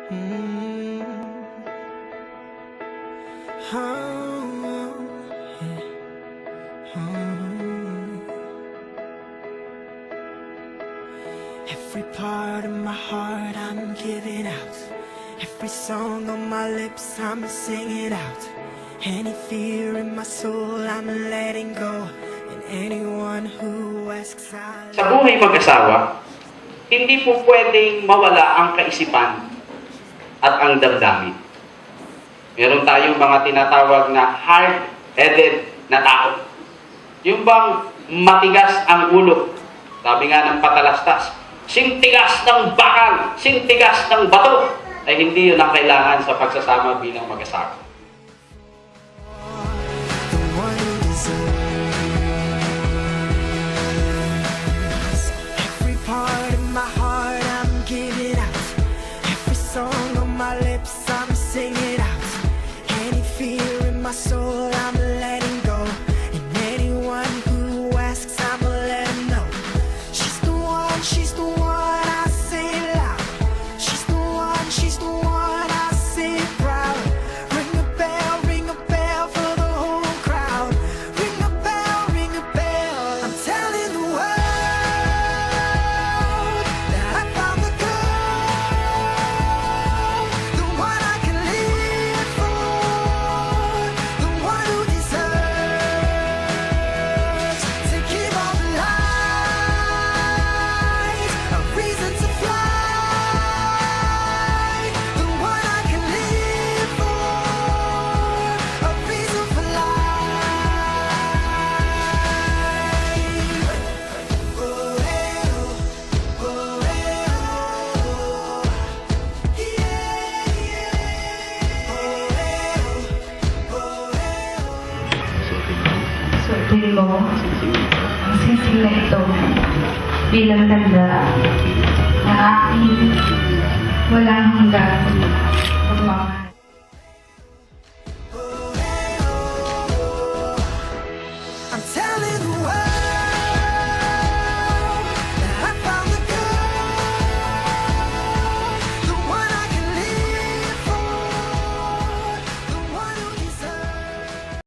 Mm. Oh, yeah. Every part of my heart I'm giving out. Every song on my lips I'm singing out. Any fear in my soul I'm letting go. And anyone who asks I'll... Sa buhay mag-asawa, hindi po pwedeng mawala ang kaisipan at ang damdamin. Meron tayong mga tinatawag na hard-headed na tao. Yung bang matigas ang ulo. Sabi nga ng patalastas, sintigas ng bakal, sintigas ng bato, ay hindi yun ang kailangan sa pagsasama bilang mag-asawa. The one who deserves. Every part of my heart I'm giving out. Every song on my lips I'm singing out. Any fear in my soul I'm letting go. And anyone who asks I'ma let them know. She's the one, she's the one, I say it loud. She's the one, I say it proud. Ring a bell for the whole crowd. Ring a bell, I'm telling the world that I found the girl, the one I can live for, the one who deserves to give all the lies a reason to fly, the one I can live for, a reason for Suotin mo ang sisig na ito bilang tanda na aking walang hanggang pagmamahal.